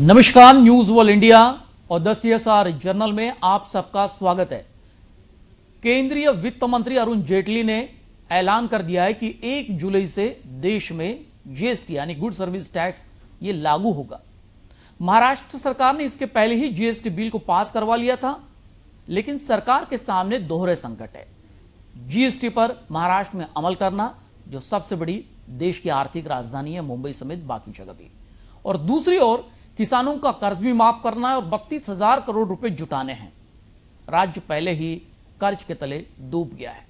नमस्कार, news world India और 10 CSR journal में आप सबका स्वागत है। केंद्रीय वित्त मंत्री अरुण जेटली ने ऐलान कर दिया है कि 1 जुलाई से देश में जीएसटी यानी गुड सर्विस टैक्स ये लागू होगा। महाराष्ट्र सरकार ने इसके पहले ही जीएसटी बिल को पास करवा लिया था, लेकिन सरकार के सामने दोहरे संकट है। जीएसटी पर महाराष्ट्र में अमल करना, जो सबसे बड़ी देश की आर्थिक राजधानी है मुंबई समेत बाकी जगह भी, और दूसरी ओर किसानों का कर्ज भी माफ करना है और 32,000 करोड़ रुपए जुटाने हैं। राज्य पहले ही कर्ज के तले डूब गया है,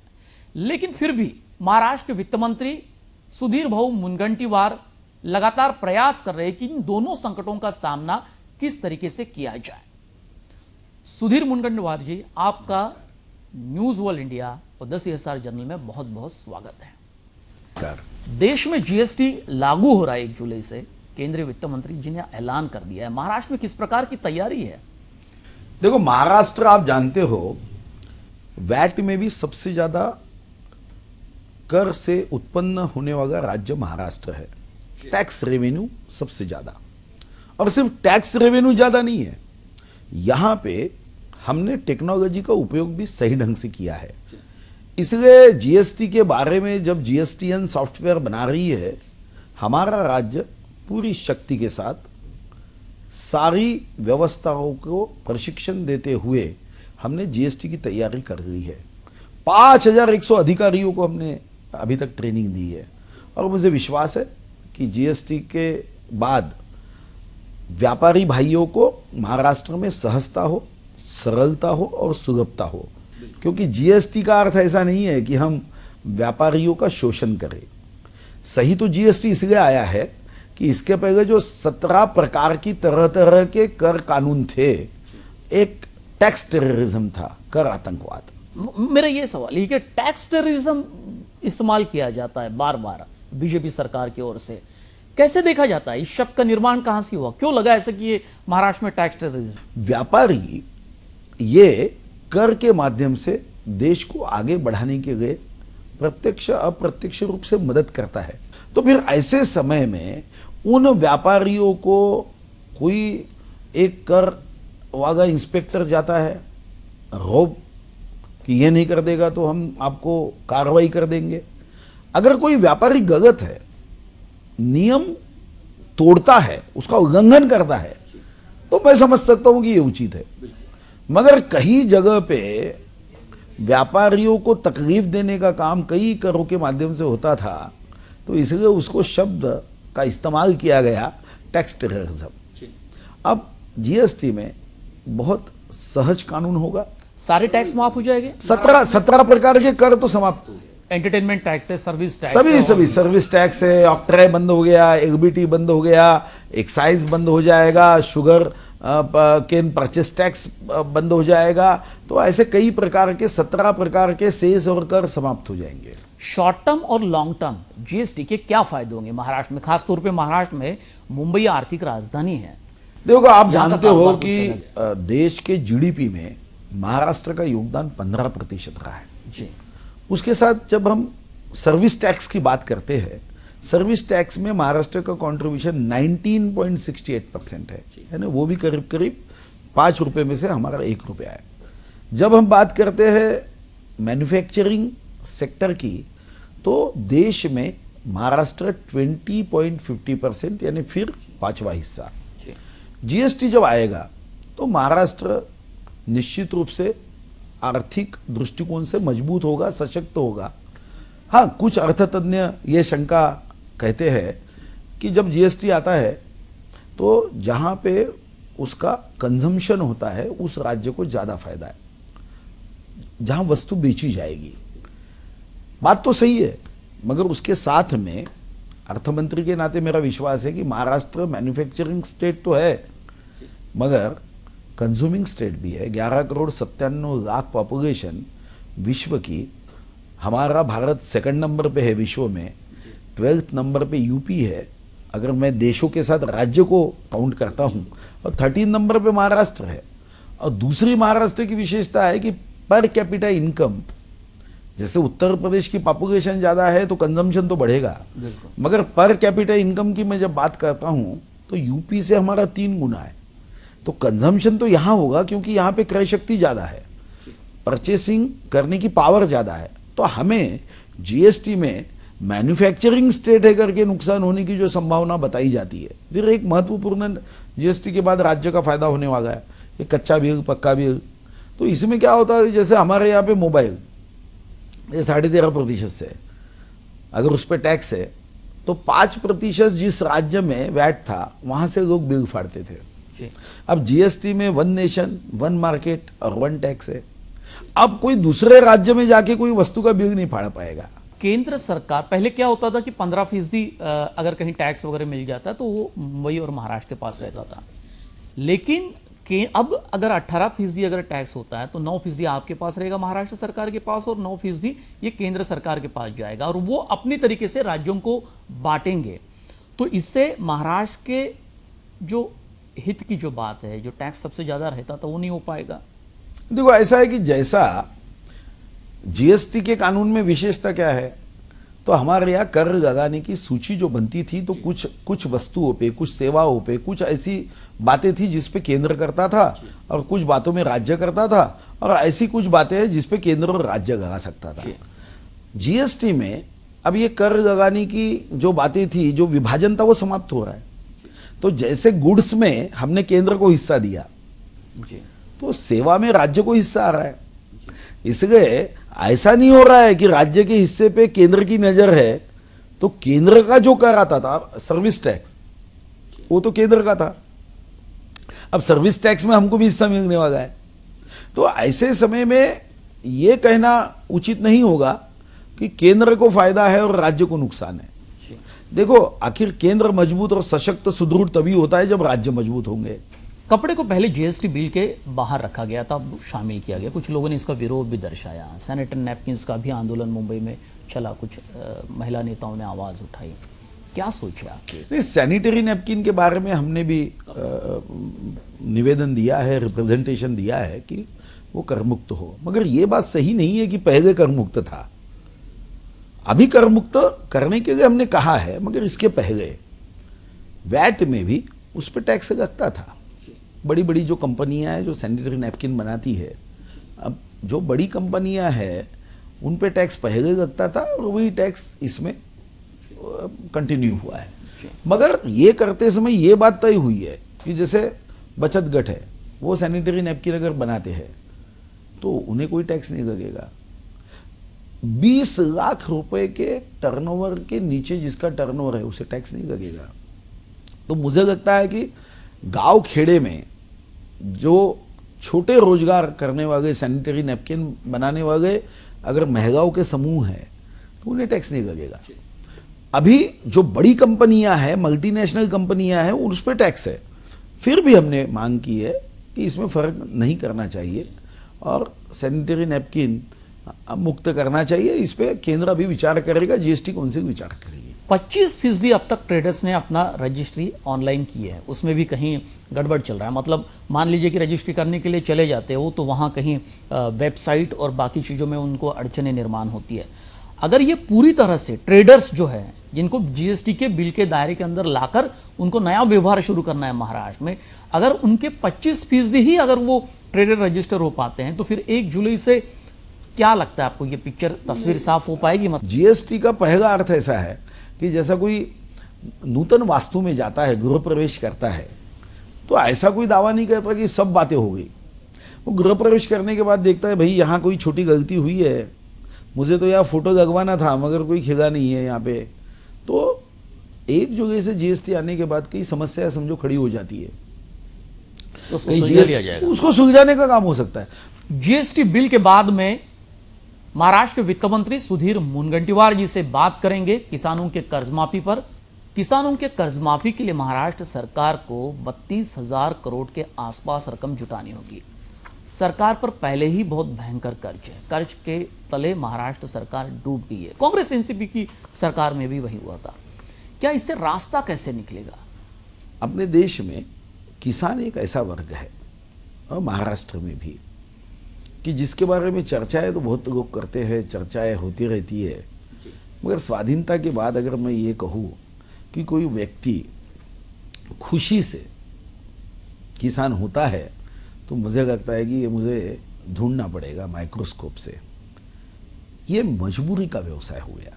लेकिन फिर भी महाराष्ट्र के वित्त मंत्री सुधीर भाऊ मुनगंटीवार लगातार प्रयास कर रहे हैं कि इन दोनों संकटों का सामना किस तरीके से किया जाए। सुधीर मुनगंटीवार जी, आपका न्यूज वर्ल्ड इंडिया और 10 CSR जर्नल में बहुत बहुत स्वागत है। देश में जीएसटी लागू हो रहा है 1 जुलाई से, केंद्रीय वित्त मंत्री जी ने ऐलान कर दिया है। महाराष्ट्र में किस प्रकार की तैयारी है? देखो, महाराष्ट्र आप जानते हो वैट में भी सबसे ज्यादा कर से उत्पन्न होने वाला राज्य महाराष्ट्र है। टैक्स रेवेन्यू सबसे ज्यादा, और सिर्फ टैक्स रेवेन्यू ज्यादा नहीं है, यहां पे हमने टेक्नोलॉजी का उपयोग भी सही ढंग से किया है। इसलिए जीएसटी के बारे में जब जीएसटीएन सॉफ्टवेयर बना रही है, हमारा राज्य पूरी शक्ति के साथ सारी व्यवस्थाओं को प्रशिक्षण देते हुए हमने जीएसटी की तैयारी कर ली है। 5100 अधिकारियों को हमने अभी तक ट्रेनिंग दी है, और मुझे विश्वास है कि जीएसटी के बाद व्यापारी भाइयों को महाराष्ट्र में सहजता हो, सरलता हो और सुलभता हो, क्योंकि जीएसटी का अर्थ ऐसा नहीं है कि हम व्यापारियों का शोषण करें। सही तो जीएसटी इसलिए आया है कि इसके पहले जो 17 प्रकार की तरह तरह के कर कानून थे, एक टैक्स टेररिज्म था, कर आतंकवाद। मेरा ये सवाल है कि टैक्स टेररिज्म इस्तेमाल किया जाता है बार बार बीजेपी सरकार की ओर से, कैसे देखा जाता है? इस शब्द का निर्माण कहां से हुआ? क्यों लगा ऐसा कि ये महाराष्ट्र में टैक्स टेररिज्म? व्यापारी ये कर के माध्यम से देश को आगे बढ़ाने के लिए प्रत्यक्ष अप्रत्यक्ष रूप से मदद करता है। तो फिर ऐसे समय में उन व्यापारियों को कोई एक कर वाला इंस्पेक्टर जाता है, रोब कि ये नहीं कर देगा तो हम आपको कार्रवाई कर देंगे। अगर कोई व्यापारी गलत है, नियम तोड़ता है, उसका उल्लंघन करता है, तो मैं समझ सकता हूं कि ये उचित है। मगर कई जगह पे व्यापारियों को तकलीफ देने का काम कई करों के माध्यम से होता था, तो इसलिए उसको शब्द का इस्तेमाल किया गया टैक्स टेररिज्म। अब जीएसटी में बहुत सहज कानून होगा, सारे टैक्स माफ हो जाएंगे। 17 प्रकार के कर तो समाप्त हो गए। एंटरटेनमेंट टैक्स है, सर्विस टैक्स, सभी सर्विस टैक्स है, ऑक्ट्राय बंद हो गया, एलबीटी बंद हो गया, एक्साइज बंद हो जाएगा, शुगर केन परचेस टैक्स बंद हो जाएगा। तो ऐसे कई प्रकार के 17 प्रकार के सेस और कर समाप्त हो जाएंगे। शॉर्ट टर्म और लॉन्ग टर्म जीएसटी के क्या फायदे होंगे महाराष्ट्र में? खासतौर पे महाराष्ट्र में मुंबई आर्थिक राजधानी है। देखो, आप जानते हो कि देश के जीडीपी में महाराष्ट्र का योगदान 15% रहा है जी। उसके साथ जब हम सर्विस टैक्स की बात करते हैं, सर्विस टैक्स में महाराष्ट्र का कंट्रीब्यूशन 19.68% है, यानी वो भी करीब करीब 5 रुपए में से हमारा 1 रुपया है। जब हम बात करते हैं मैन्युफैक्चरिंग सेक्टर की, तो देश में महाराष्ट्र 20.50% यानी फिर 5वां हिस्सा। जीएसटी जब आएगा तो महाराष्ट्र निश्चित रूप से आर्थिक दृष्टिकोण से मजबूत होगा, सशक्त होगा। हाँ, कुछ अर्थतज्ञ ये शंका कहते हैं कि जब जीएसटी आता है तो जहां पे उसका कंजम्पशन होता है उस राज्य को ज्यादा फायदा है, जहां वस्तु बेची जाएगी। बात तो सही है, मगर उसके साथ में अर्थमंत्री के नाते मेरा विश्वास है कि महाराष्ट्र मैन्युफैक्चरिंग स्टेट तो है, मगर कंज्यूमिंग स्टेट भी है। 11 करोड़ 97 लाख पॉपुलेशन विश्व की, हमारा भारत 2nd नंबर पे है विश्व में, 12th नंबर पे यूपी है अगर मैं देशों के साथ राज्य को काउंट करता हूं, और 13 नंबर पे महाराष्ट्र है। और दूसरी महाराष्ट्र की विशेषता है कि पर कैपिटा इनकम, जैसे उत्तर प्रदेश की पॉपुलेशन ज्यादा है तो कंजम्पशन तो बढ़ेगा, मगर पर कैपिटा इनकम की मैं जब बात करता हूं तो यूपी से हमारा 3 गुना है। तो कंजम्पशन तो यहाँ होगा क्योंकि यहाँ पे क्रय शक्ति ज़्यादा है, परचेसिंग करने की पावर ज़्यादा है। तो हमें जीएसटी में मैन्युफैक्चरिंग स्टेट है करके नुकसान होने की जो संभावना बताई जाती है। फिर एक महत्वपूर्ण जीएसटी के बाद राज्य का फायदा होने वाला है, ये कच्चा बिल पक्का बिल। तो इसमें क्या होता है, जैसे हमारे यहाँ पे मोबाइल ये 13.5% से है, अगर उस पर टैक्स है तो 5% जिस राज्य में वैट था वहाँ से लोग बिल फाड़ते थे। अब जीएसटी में 1 नेशन 1 मार्केट और 1 टैक्स है। अब कोई दूसरे राज्य में जाके कोई वस्तु का बिल नहीं फाड़ पाएगा। केंद्र सरकार पहले क्या होता था कि 15% अगर कहीं टैक्स वगैरह मिल जाता तो वो मुंबई और महाराष्ट्र के पास रहता था, लेकिन अब अगर 18% अगर टैक्स होता है तो 9% आपके पास रहेगा महाराष्ट्र सरकार के पास और 9% ये केंद्र सरकार के पास जाएगा और वो अपनी तरीके से राज्यों को बांटेंगे। तो इससे महाराष्ट्र के जो हित की जो बात है, जो टैक्स सबसे ज्यादा रहता था वो नहीं हो पाएगा। देखो ऐसा है कि जैसा जीएसटी के कानून में विशेषता क्या है, तो हमारे यहाँ कर लगाने की सूची जो बनती थी तो कुछ वस्तुओं पे, कुछ सेवाओं पे, कुछ ऐसी बातें थी जिस पे केंद्र करता था और कुछ बातों में राज्य करता था, और ऐसी कुछ बातें हैं जिस पे केंद्र और राज्य लगा सकता था। जीएसटी में अब ये कर लगाने की जो बातें थी, जो विभाजन था, वो समाप्त हो रहा है। तो जैसे गुड्स में हमने केंद्र को हिस्सा दिया तो सेवा में राज्य को हिस्सा आ रहा है। इसलिए ऐसा नहीं हो रहा है कि राज्य के हिस्से पे केंद्र की नजर है, तो केंद्र का जो कर आता था सर्विस टैक्स वो तो केंद्र का था, अब सर्विस टैक्स में हमको भी हिस्सा मिलने वाला है। तो ऐसे समय में ये कहना उचित नहीं होगा कि केंद्र को फायदा है और राज्य को नुकसान है। देखो आखिर केंद्र मजबूत और सशक्त सुदृढ़ तभी होता है जब राज्य मजबूत होंगे। कपड़े को पहले जीएसटी बिल के बाहर रखा गया था, अब शामिल किया गया। कुछ लोगों ने इसका विरोध भी दर्शाया। सैनिटरी नैपकिन्स का भी आंदोलन मुंबई में चला, कुछ महिला नेताओं ने आवाज उठाई। क्या सोचे आपके? सैनिटरी नैपकिन के बारे में हमने भी निवेदन दिया है, रिप्रेजेंटेशन दिया है कि वो करमुक्त हो, मगर ये बात सही नहीं है कि पहले करमुक्त था। अभी करमुक्त करने के लिए हमने कहा है, मगर इसके पहले वैट में भी उस पर टैक्स लगता था। बड़ी बड़ी जो कंपनियां हैं जो सैनिटरी नैपकिन बनाती है, अब जो बड़ी कंपनियां हैं उन पे टैक्स पहले लगता था और वही टैक्स इसमें कंटिन्यू हुआ है। मगर ये करते समय ये बात तय हुई है कि जैसे बचत गट है, वो सैनिटरी नैपकिन अगर बनाते हैं तो उन्हें कोई टैक्स नहीं लगेगा। 20 लाख रुपए के टर्नओवर के नीचे जिसका टर्नओवर है उसे टैक्स नहीं लगेगा। तो मुझे लगता है कि गांव खेड़े में जो छोटे रोजगार करने वाले, सैनिटरी नैपकिन बनाने वाले अगर महिलाओं के समूह हैं तो उन्हें टैक्स नहीं लगेगा। अभी जो बड़ी कंपनियां हैं, मल्टीनेशनल कंपनियां हैं, उस पर टैक्स है। फिर भी हमने मांग की है कि इसमें फर्क नहीं करना चाहिए और सैनिटरी नैपकिन मुक्त करना चाहिए। इस पर केंद्र अभी विचार करेगा, जीएसटी काउंसिल विचार करेगी। 25% अब तक ट्रेडर्स ने अपना रजिस्ट्री ऑनलाइन की है, उसमें भी कहीं गड़बड़ चल रहा है। मतलब मान लीजिए कि रजिस्ट्री करने के लिए चले जाते हो तो वहाँ कहीं वेबसाइट और बाकी चीज़ों में उनको अड़चने निर्माण होती है। अगर ये पूरी तरह से ट्रेडर्स जो है, जिनको जीएसटी के बिल के दायरे के अंदर लाकर उनको नया व्यवहार शुरू करना है महाराष्ट्र में, अगर उनके 25% ही अगर वो ट्रेडर रजिस्टर हो पाते हैं तो फिर 1 जुलाई से क्या लगता है आपको, ये पिक्चर तस्वीर साफ हो पाएगी? मतलब जीएसटी का पहला अर्थ ऐसा है कि जैसा कोई नूतन वास्तु में जाता है, गृह प्रवेश करता है, तो ऐसा कोई दावा नहीं करता कि सब बातें हो गई। वो गृह प्रवेश करने के बाद देखता है भाई यहाँ कोई छोटी गलती हुई है, मुझे तो यहाँ फोटो लगवाना था मगर कोई खिला नहीं है यहाँ पे। तो 1 जुलाई से जीएसटी आने के बाद कई समस्याएं समझो खड़ी हो जाती है, तो उसको सुलझाने का काम हो सकता है। जीएसटी बिल के बाद में महाराष्ट्र के वित्त मंत्री सुधीर मुनगंटीवार जी से बात करेंगे किसानों के कर्ज माफी पर। किसानों के कर्ज माफी के लिए महाराष्ट्र सरकार को 32,000 करोड़ के आसपास रकम जुटानी होगी। सरकार पर पहले ही बहुत भयंकर कर्ज है, कर्ज के तले महाराष्ट्र सरकार डूब गई है। कांग्रेस एनसीपी की सरकार में भी वही हुआ था। क्या इससे रास्ता कैसे निकलेगा? अपने देश में किसान एक ऐसा वर्ग है, और महाराष्ट्र में भी, कि जिसके बारे में चर्चाएं तो बहुत लोग करते हैं, चर्चाएं होती रहती है, मगर स्वाधीनता के बाद अगर मैं ये कहूँ कि कोई व्यक्ति खुशी से किसान होता है तो मुझे लगता है कि ये मुझे ढूंढना पड़ेगा माइक्रोस्कोप से। ये मजबूरी का व्यवसाय हो गया।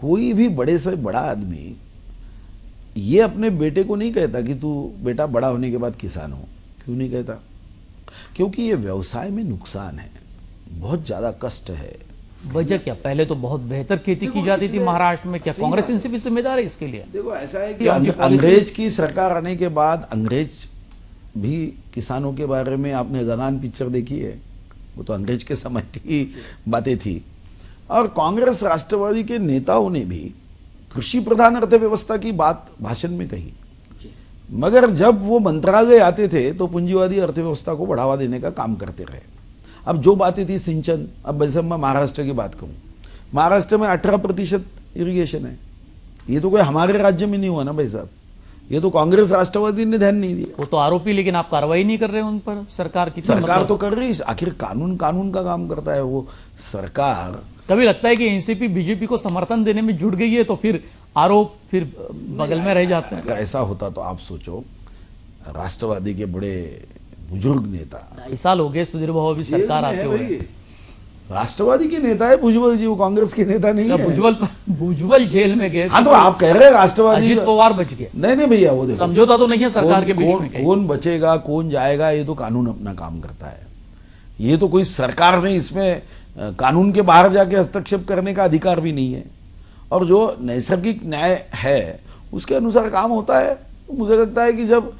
कोई भी बड़े से बड़ा आदमी ये अपने बेटे को नहीं कहता कि तू बेटा बड़ा होने के बाद किसान हो। क्यों नहीं कहता? क्योंकि ये व्यवसाय में नुकसान है, बहुत ज़्यादा कष्ट है। वजह क्या? पहले तो बहुत बेहतर खेती की जाती थी महाराष्ट्र में। क्या कांग्रेस इनसे भी जिम्मेदार है इसके लिए? देखो ऐसा है कि अंग्रेज की सरकार आने के बाद अंग्रेज भी किसानों के बारे में, आपने लगान पिक्चर देखी है, वो तो अंग्रेज के समय की बातें थी। और कांग्रेस राष्ट्रवादी के नेताओं ने भी कृषि प्रधान अर्थव्यवस्था की बात भाषण में कही, मगर जब वो मंत्रालय आते थे तो पूंजीवादी अर्थव्यवस्था को बढ़ावा देने का काम करते रहे। अब जो बातें थी सिंचन, अब वैसे मैं महाराष्ट्र की बात करूं, महाराष्ट्र में 18% इरिगेशन है। ये तो कोई हमारे राज्य में नहीं हुआ ना भाई साहब, ये तो कांग्रेस राष्ट्रवादी ने ध्यान नहीं दिया। वो तो आरोपी, लेकिन आप कार्रवाई नहीं कर रहे उन पर। सरकार की सरकार तो कर रही है, आखिर कानून का काम करता है वो सरकार। कभी लगता है कि एनसीपी बीजेपी को समर्थन देने में जुट गई है तो फिर आरोप फिर बगल में रह जाते हैं? अगर ऐसा होता तो आप सोचो, राष्ट्रवादी के बड़े बुजुर्ग नेता, 2.5 साल हो गए सुधीर बाबू भी सरकार आते हुए, राष्ट्रवादी के नेता है भुजबल जी, वो कांग्रेस के नेता नहीं है। भुजबल जेल में गए। हाँ तो आप कह रहे हैं राष्ट्रवादी, अजित पवार बच गए। नहीं भैया, वो समझौता तो नहीं है सरकार के बीच में। कौन बचेगा कौन जाएगा, ये तो कानून अपना काम करता है। ये तो कोई सरकार ने इसमें कानून के बाहर जाके हस्तक्षेप करने का अधिकार भी नहीं है। और जो नैसर्गिक न्याय है उसके अनुसार काम होता है। तो मुझे लगता है कि जब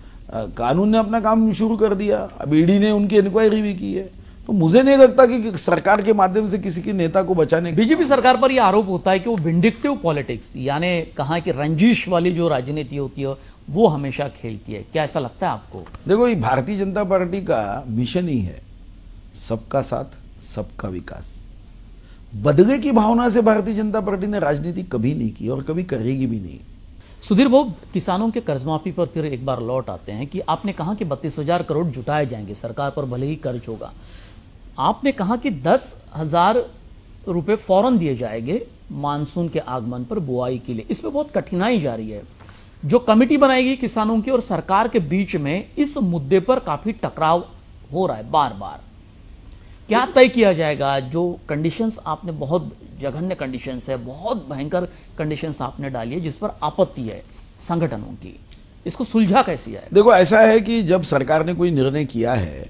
कानून ने अपना काम शुरू कर दिया, अब ईडी ने उनकी इंक्वायरी भी की है, तो मुझे नहीं लगता कि सरकार के माध्यम से किसी के नेता को बचाने। बीजेपी सरकार पर यह आरोप होता है कि वो विंडिक्टिव पॉलिटिक्स, यानी कहा कि रंजिश वाली जो राजनीति होती है वो हमेशा खेलती है। क्या ऐसा लगता है आपको? देखो, ये भारतीय जनता पार्टी का मिशन ही है सबका साथ सबका विकास। बदले की भावना से भारतीय जनता पार्टी ने राजनीति कभी नहीं की और कभी करेगी भी नहीं। सुधीर बाबू, किसानों के कर्ज माफी पर फिर एक बार लौट आते हैं कि आपने कहा कि 32,000 करोड़ जुटाए जाएंगे, सरकार पर भले ही कर्ज होगा। आपने कहा कि 10,000 रुपये फौरन दिए जाएंगे मानसून के आगमन पर बुआई के लिए। इसमें बहुत कठिनाई जा रही है। जो कमेटी बनाएगी किसानों की और सरकार के बीच में इस मुद्दे पर काफी टकराव हो रहा है बार बार। क्या तय किया जाएगा? जो कंडीशंस आपने, बहुत जघन्य कंडीशंस है, बहुत भयंकर कंडीशंस आपने डाली है जिस पर आपत्ति है संगठनों की, इसको सुलझा कैसे जाए? देखो, ऐसा है कि जब सरकार ने कोई निर्णय किया है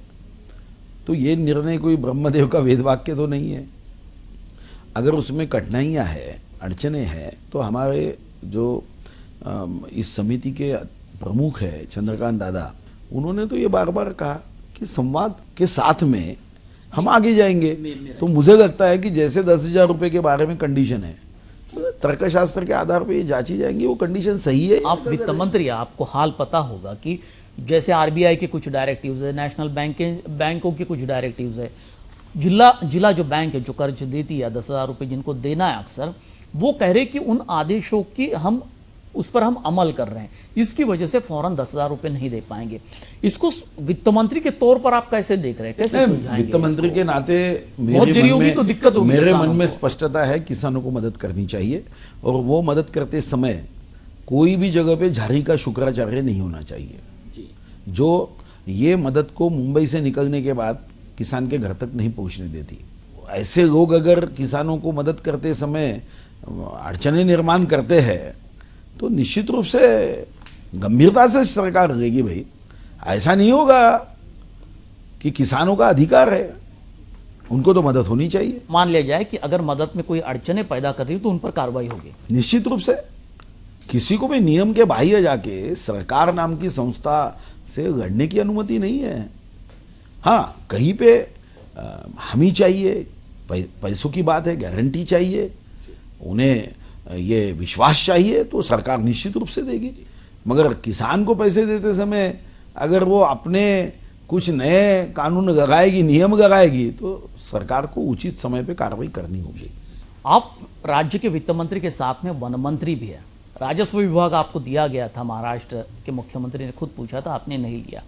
तो ये निर्णय कोई ब्रह्मदेव का वेद वाक्य तो नहीं है। अगर उसमें कठिनाइयाँ हैं, अड़चने हैं, तो हमारे जो इस समिति के प्रमुख है चंद्रकांत दादा, उन्होंने तो ये बार बार कहा कि संवाद के साथ में हम आगे जाएंगे। तो मुझे लगता है कि जैसे 10,000 रुपये के बारे में कंडीशन है, तो तर्कशास्त्र के आधार पर ये जांची जाएंगी वो कंडीशन सही है। आप वित्त मंत्री, आपको हाल पता होगा कि जैसे आरबीआई के कुछ डायरेक्टिव्स है, नेशनल बैंकों के कुछ डायरेक्टिव्स है, जिला जो बैंक है जो कर्ज देती है 10,000 रुपये जिनको देना है अक्सर, वो कह रहे कि उन आदेशों की उस पर हम अमल कर रहे हैं, इसकी वजह से फौरन 10,000 रुपये नहीं दे पाएंगे। इसको वित्त मंत्री के तौर पर आप कैसे देख रहे हैं, कैसे सुलझाएंगे? वित्त मंत्री के नाते मेरे मन में स्पष्टता है, किसानों को मदद करनी चाहिए और वो मदद करते समय कोई भी जगह पे झारी का शुक्राचार्य नहीं होना चाहिए। जो ये मदद को मुंबई से निकलने के बाद किसान के घर तक नहीं पहुंचने देती। ऐसे लोग अगर किसानों को मदद करते समय अड़चने निर्माण करते हैं तो निश्चित रूप से गंभीरता से सरकार लेगी। भाई, ऐसा नहीं होगा कि किसानों का अधिकार है, उनको तो मदद होनी चाहिए। मान लिया जाए कि अगर मदद में कोई अड़चने पैदा कर रही हो तो उन पर कार्रवाई होगी। निश्चित रूप से किसी को भी नियम के बाह्य जाके सरकार नाम की संस्था से लड़ने की अनुमति नहीं है। हाँ, कहीं पे हमी चाहिए, पैसों की बात है, गारंटी चाहिए, उन्हें ये विश्वास चाहिए, तो सरकार निश्चित रूप से देगी। मगर किसान को पैसे देते समय अगर वो अपने कुछ नए कानून लगाएगी, नियम लगाएगी, तो सरकार को उचित समय पे कार्रवाई करनी होगी। आप राज्य के वित्त मंत्री के साथ में वन मंत्री भी है। राजस्व विभाग आपको दिया गया था, महाराष्ट्र के मुख्यमंत्री ने खुद पूछा था, आपने नहीं लिया।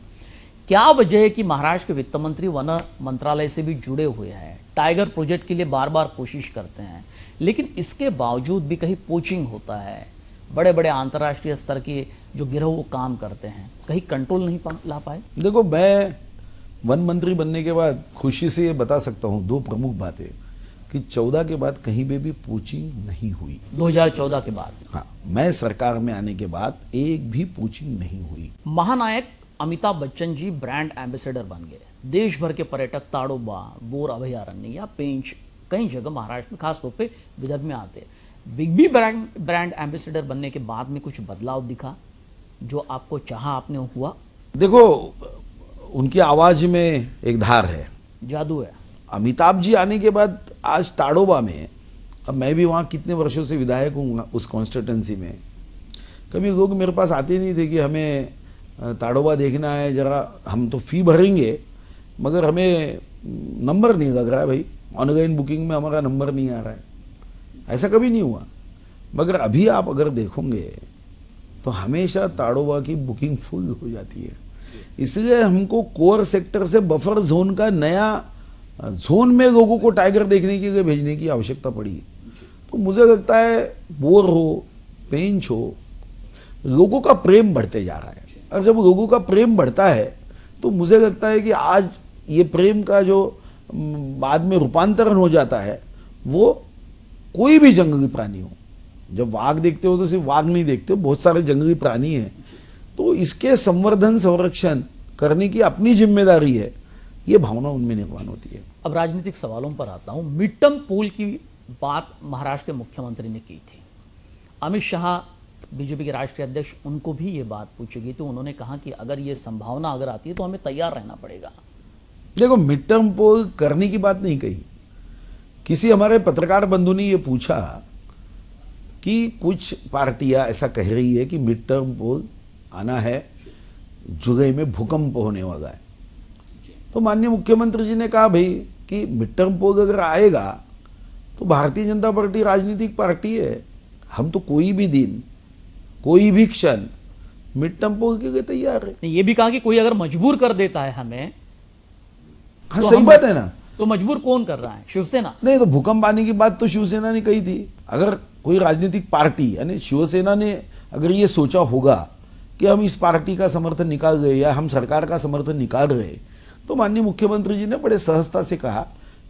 क्या वजह है कि महाराष्ट्र के वित्त मंत्री वन मंत्रालय से भी जुड़े हुए हैं, टाइगर प्रोजेक्ट के लिए बार बार कोशिश करते हैं, लेकिन इसके बावजूद भी कहीं पोचिंग होता है, बड़े बड़े अंतर्राष्ट्रीय स्तर के जो गिरोह वो काम करते हैं, कहीं कंट्रोल नहीं ला पाए? देखो, मैं वन मंत्री बनने के बाद खुशी से ये बता सकता हूँ दो प्रमुख बातें, कि 14 के बाद कहीं पे भी पूचिंग नहीं हुई। 2014 के बाद? हाँ, मैं सरकार में आने के बाद एक भी पूचिंग नहीं हुई। महानायक अमिताभ बच्चन जी ब्रांड एम्बेसडर बन गए। देश भर के पर्यटक ताड़ोबा, बोर अभयारण्य या पेंच कई जगह महाराष्ट्र में, खासतौर पे विदर्भ में आते हैं। बिग बी ब्रांड एम्बेसडर बनने के बाद में कुछ बदलाव दिखा जो आपको चाहा आपने हुआ? देखो, उनकी आवाज में एक धार है, जादू है। अमिताभ जी आने के बाद आज ताड़ोबा में, अब मैं भी वहाँ कितने वर्षों से विधायक हूँ उस कॉन्स्टिट्यूंसी में, कभी लोग मेरे पास आते नहीं थे कि हमें ताड़ोबा देखना है, जरा हम तो फी भरेंगे मगर हमें नंबर नहीं लग रहा है भाई, ऑनलाइन बुकिंग में हमारा नंबर नहीं आ रहा है। ऐसा कभी नहीं हुआ। मगर अभी आप अगर देखोगे तो हमेशा ताड़ोबा की बुकिंग फुल हो जाती है। इसलिए हमको कोर सेक्टर से बफर जोन का नया जोन में लोगों को टाइगर देखने के लिए भेजने की आवश्यकता पड़ी। तो मुझे लगता है बोर हो, पेंच हो, लोगों का प्रेम बढ़ते जा रहा है, और जब लोगों का प्रेम बढ़ता है तो मुझे लगता है कि आज ये प्रेम का जो बाद में रूपांतरण हो जाता है, वो कोई भी जंगली प्राणी हो, जब वाघ देखते हो तो सिर्फ वाघ नहीं देखते हो, बहुत सारे जंगली प्राणी हैं, तो इसके संवर्धन संरक्षण करने की अपनी जिम्मेदारी है, ये भावना उनमें निर्माण होती है। अब राजनीतिक सवालों पर आता हूं। मिड टर्म पोल की बात महाराष्ट्र के मुख्यमंत्री ने की थी। अमित शाह बीजेपी के राष्ट्रीय अध्यक्ष, उनको भी ये बात पूछी गई तो उन्होंने कहा कि अगर ये संभावना अगर आती है तो हमें तैयार रहना पड़ेगा। देखो, मिड टर्म पोल करने की बात नहीं कही। किसी हमारे पत्रकार बंधु ने ये पूछा कि कुछ पार्टियां ऐसा कह रही है कि मिड टर्म पोल आना है, जुलाई में भूकंप होने वाला है। तो माननीय मुख्यमंत्री जी ने कहा भाई कि मिड टर्म पोल अगर आएगा तो भारतीय जनता पार्टी राजनीतिक पार्टी है, हम तो कोई भी दिन, कोई भी क्षण मिड टर्म पोल के लिए तैयार है। ये भी कहा कि कोई अगर मजबूर कर देता है हमें, हाँ, सही बात है ना। तो मजबूर कौन कर रहा है? शिवसेना? नहीं, तो भूकंप आने की बात तो शिवसेना ने कही थी। अगर कोई राजनीतिक पार्टी यानी शिवसेना ने अगर ये सोचा होगा कि हम इस पार्टी का समर्थन निकाल गए या हम सरकार का समर्थन निकाल रहे, तो माननीय मुख्यमंत्री जी ने बड़े सहजता से कहा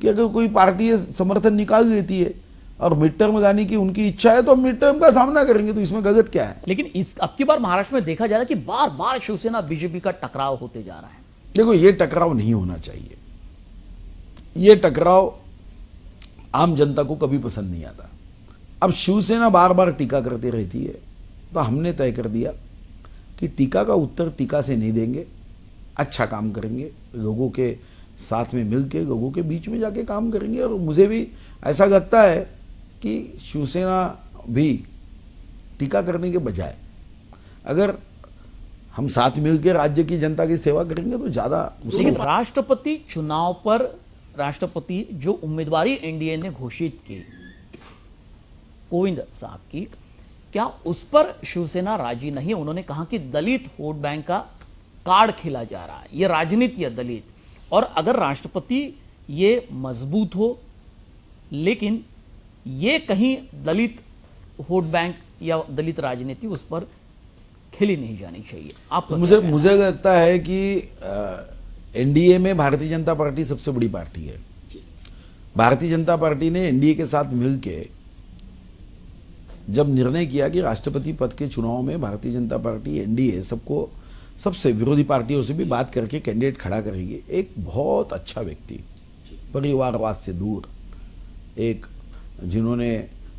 कि अगर कोई पार्टी समर्थन निकाल लेती है और मिड टर्म लगाने की उनकी इच्छा है तो हम मिड टर्म का सामना करेंगे, तो इसमें गलत क्या है? लेकिन इस अब की बार महाराष्ट्र में देखा जा रहा है कि बार बार शिवसेना बीजेपी का टकराव होते जा रहा है। देखो, ये टकराव नहीं होना चाहिए। ये टकराव आम जनता को कभी पसंद नहीं आता। अब शिवसेना बार बार टीका करती रहती है, तो हमने तय कर दिया कि टीका का उत्तर टीका से नहीं देंगे, अच्छा काम करेंगे, लोगों के साथ में मिल के लोगों के बीच में जाके काम करेंगे। और मुझे भी ऐसा लगता है कि शिवसेना भी टीका करने के बजाय अगर हम साथ मिलकर राज्य की जनता की सेवा करेंगे तो ज़्यादा। लेकिन राष्ट्रपति चुनाव पर राष्ट्रपति जो उम्मीदवारी एनडीए ने घोषित की कोविंद साहब की, क्या उस पर शिवसेना राजी नहीं? उन्होंने कहा कि दलित वोट बैंक का कार्ड खेला जा रहा है, ये राजनीति है दलित, और अगर राष्ट्रपति ये मजबूत हो, लेकिन ये कहीं दलित वोट बैंक या दलित राजनीति उस पर खेली नहीं जानी चाहिए। आप मुझे लगता है कि एनडीए में भारतीय जनता पार्टी सबसे बड़ी पार्टी है। भारतीय जनता पार्टी ने एनडीए के साथ मिलके जब निर्णय किया कि राष्ट्रपति पद के चुनाव में भारतीय जनता पार्टी एनडीए सबको, सबसे विरोधी पार्टियों से भी बात करके कैंडिडेट खड़ा करेगी, एक बहुत अच्छा व्यक्ति, परिवारवाद से दूर, एक जिन्होंने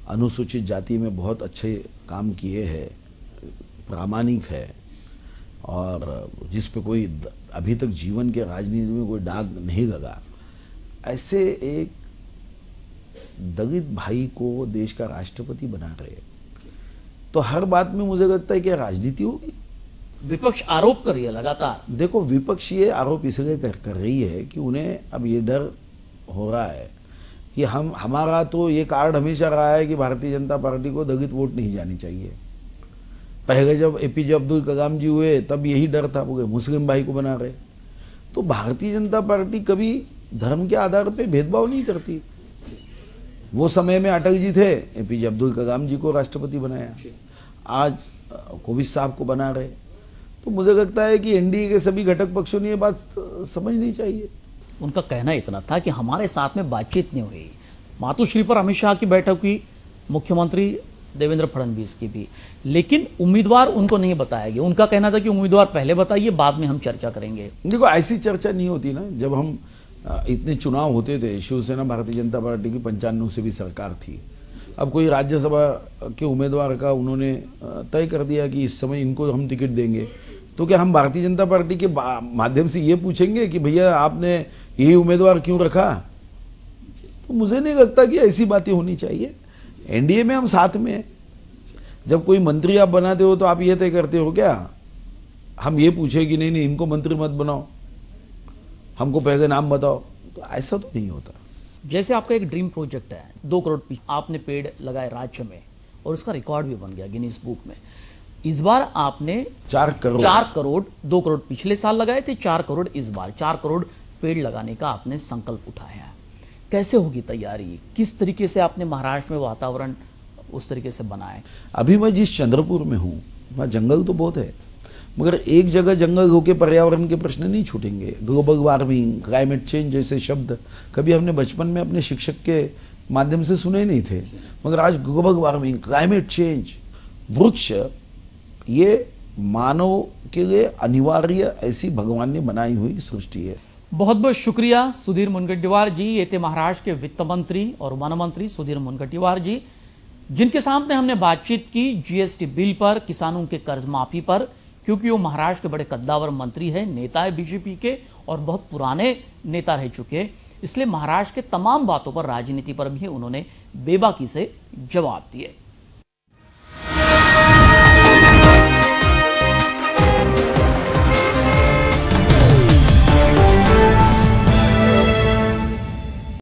अनुसूचित जाति में बहुत अच्छे काम किए हैं, प्रामाणिक है, और जिस पे कोई अभी तक जीवन के राजनीति में कोई दाग नहीं लगा, ऐसे एक दलित भाई को देश का राष्ट्रपति बना रहे, तो हर बात में मुझे लगता है कि राजनीति होगी। विपक्ष आरोप कर रही है लगातार। देखो, विपक्ष ये आरोप इसलिए कर रही है कि उन्हें अब ये डर हो रहा है कि हमारा तो ये कार्ड हमेशा रहा है कि भारतीय जनता पार्टी को दलित वोट नहीं जानी चाहिए। पहले जब एपीजे अब्दुल कलाम जी हुए तब यही डर था, वो मुस्लिम भाई को बना रहे। तो भारतीय जनता पार्टी कभी धर्म के आधार पे भेदभाव नहीं करती। वो समय में अटल जी थे, एपीजे अब्दुल कलाम जी को राष्ट्रपति बनाया। आज कोविंद साहब को बना रहे। तो मुझे लगता है कि एनडीए के सभी घटक पक्षों ने ये बात समझनी चाहिए। उनका कहना इतना था कि हमारे साथ में बातचीत नहीं हुई। मातोश्री पर अमित शाह की बैठक हुई, मुख्यमंत्री देवेंद्र फडणवीस की भी, लेकिन उम्मीदवार उनको नहीं बताया गया। उनका कहना था कि उम्मीदवार पहले बताइए, बाद में हम चर्चा करेंगे। देखो, ऐसी चर्चा नहीं होती ना। जब हम इतने चुनाव होते थे, शिवसेना भारतीय जनता पार्टी की 95 से भी सरकार थी। अब कोई राज्यसभा के उम्मीदवार का उन्होंने तय कर दिया कि इस समय इनको हम टिकट देंगे, तो क्या हम भारतीय जनता पार्टी के माध्यम से ये पूछेंगे कि भैया आपने यही उम्मीदवार क्यों रखा? तो मुझे नहीं लगता कि ऐसी बातें होनी चाहिए। एनडीए में हम साथ में हैं। जब कोई मंत्री आप बनाते हो तो आप ये तय करते हो क्या हम ये पूछे कि नहीं इनको मंत्री मत बनाओ, हमको पहले नाम बताओ? तो ऐसा तो नहीं होता। जैसे आपका एक ड्रीम प्रोजेक्ट है, 2 करोड़ आपने पेड़ लगाए राज्य में और उसका रिकॉर्ड भी बन गया गिनीज बुक में। इस बार आपने 4 करोड़ 2 करोड़ पिछले साल लगाए थे, 4 करोड़ इस बार, 4 करोड़ पेड़ लगाने का आपने संकल्प उठाया है। कैसे होगी तैयारी? किस तरीके से आपने महाराष्ट्र में वातावरण उस तरीके से बनाए? अभी मैं जिस चंद्रपुर में हूँ वहाँ जंगल तो बहुत है, मगर एक जगह जंगल होके पर्यावरण के प्रश्न नहीं छूटेंगे। ग्लोबल वार्मिंग, क्लाइमेट चेंज जैसे शब्द कभी हमने बचपन में अपने शिक्षक के माध्यम से सुने नहीं थे, मगर आज ग्लोबल वार्मिंग, क्लाइमेट चेंज, वृक्ष, ये मानव के लिए अनिवार्य ऐसी भगवान ने बनाई हुई सृष्टि है। बहुत बहुत शुक्रिया सुधीर मुनगंटीवार जी। ये थे महाराष्ट्र के वित्त मंत्री और वन मंत्री सुधीर मुनगंटीवार जी, जिनके सामने हमने बातचीत की जीएसटी बिल पर, किसानों के कर्ज माफी पर, क्योंकि वो महाराष्ट्र के बड़े कद्दावर मंत्री हैं, नेता है बीजेपी के और बहुत पुराने नेता रह चुके हैं। इसलिए महाराष्ट्र के तमाम बातों पर, राजनीति पर भी उन्होंने बेबाकी से जवाब दिए।